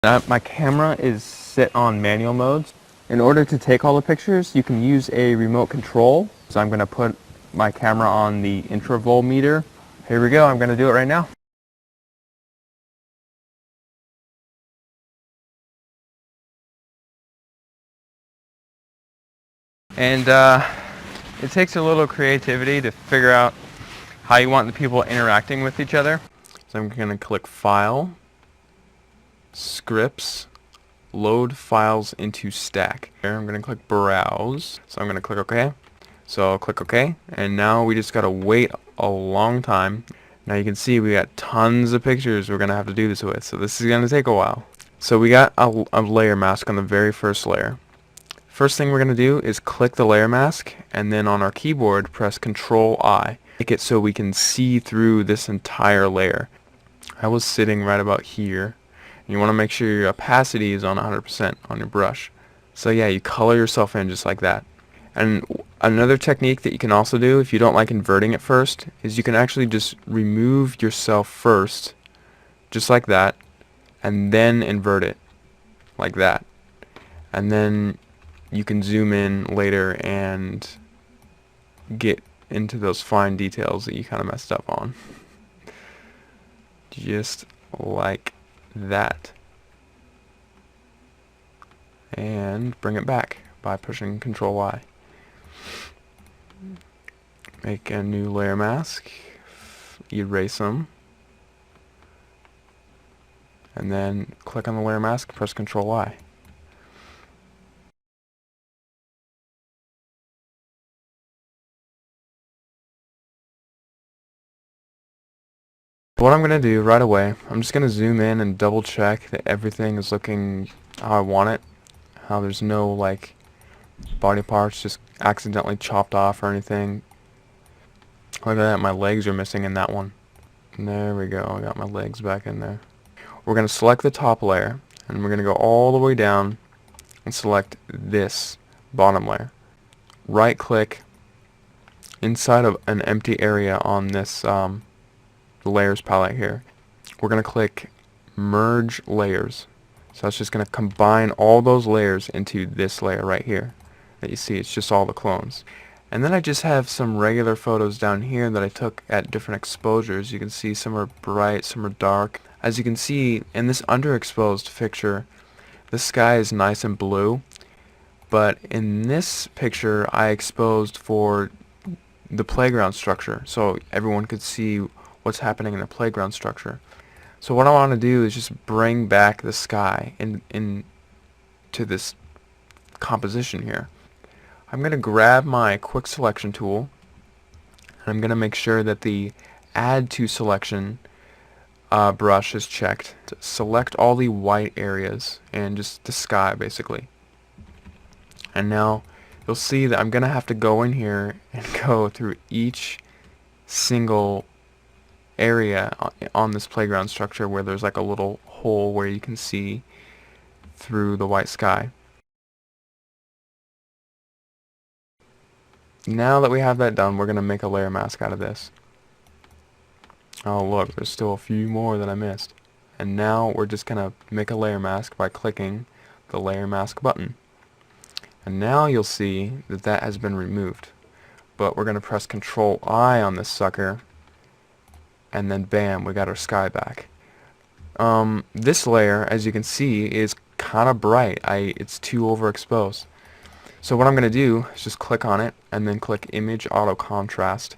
My camera is set on manual modes. In order to take all the pictures, you can use a remote control. So I'm going to put my camera on the interval meter. Here we go, I'm going to do it right now. And it takes a little creativity to figure out how you want the people interacting with each other. So I'm going to click File, Scripts, Load Files into Stack. Here I'm going to click Browse. So I'm going to click OK. So I'll click OK, and now we just gotta wait a long time. Now you can see we got tons of pictures we're gonna have to do this with, so this is gonna take a while. So we got a layer mask on the very first layer. First thing we're gonna do is click the layer mask, and then on our keyboard press Control-I. Make it so we can see through this entire layer. I was sitting right about here, and you want to make sure your opacity is on 100% on your brush. So yeah, you color yourself in just like that. And another technique that you can also do if you don't like inverting it first is you can actually just remove yourself first, just like that, and then invert it like that. And then you can zoom in later and get into those fine details that you kind of messed up on. Just like that. And bring it back by pushing Control-Y. Make a new layer mask, erase them, and then click on the layer mask, press Control-Y. What I'm going to do right away, I'm just going to zoom in and double check that everything is looking how I want it, how there's no like body parts just accidentally chopped off or anything. Look at that, my legs are missing in that one. And there we go, I got my legs back in there. We're going to select the top layer, and we're going to go all the way down and select this bottom layer. Right click inside of an empty area on this layers palette here. We're going to click Merge Layers. So it's just going to combine all those layers into this layer right here that you see. It's just all the clones. And then I just have some regular photos down here that I took at different exposures. You can see some are bright, some are dark. As you can see in this underexposed picture, the sky is nice and blue, but in this picture I exposed for the playground structure so everyone could see what's happening in the playground structure. So what I want to do is just bring back the sky into this composition here. I'm going to grab my quick selection tool, and I'm going to make sure that the add to selection brush is checked. Select all the white areas and just the sky basically. And now you'll see that I'm going to have to go in here and go through each single area on this playground structure where there's like a little hole where you can see through the white sky. Now that we have that done, we're going to make a layer mask out of this. Oh look, there's still a few more that I missed. And now we're just going to make a layer mask by clicking the layer mask button. And now you'll see that that has been removed. But we're going to press Control-I on this sucker, and then bam, we got our sky back. This layer, as you can see, is kind of bright. It's too overexposed. So what I'm going to do is just click on it and then click Image Auto Contrast.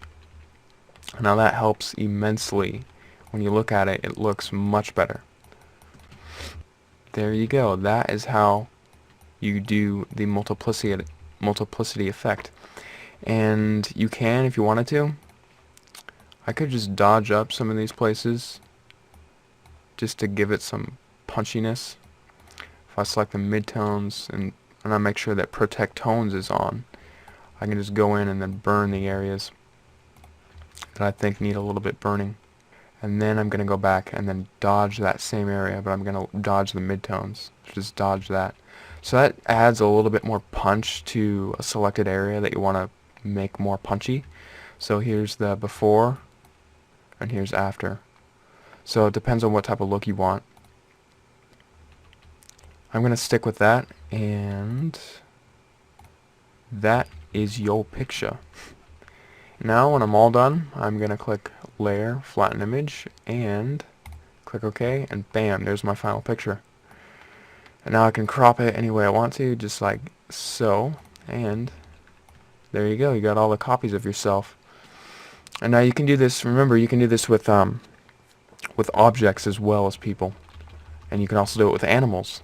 Now that helps immensely. When you look at it, it looks much better. There you go. That is how you do the multiplicity effect. And you can, if you wanted to, I could just dodge up some of these places just to give it some punchiness. If I select the midtones and I make sure that Protect Tones is on, I can just go in and then burn the areas that I think need a little bit burning. And then I'm going to go back and then dodge that same area, but I'm going to dodge the midtones. Just dodge that. So that adds a little bit more punch to a selected area that you want to make more punchy. So here's the before and here's after. So it depends on what type of look you want. I'm gonna stick with that, and that is your picture. Now when I'm all done, I'm gonna click Layer, Flatten Image, and click OK, and bam, there's my final picture. And now I can crop it any way I want to, just like so, and there you go, you got all the copies of yourself. And now you can do this, remember, you can do this with objects as well as people. And you can also do it with animals.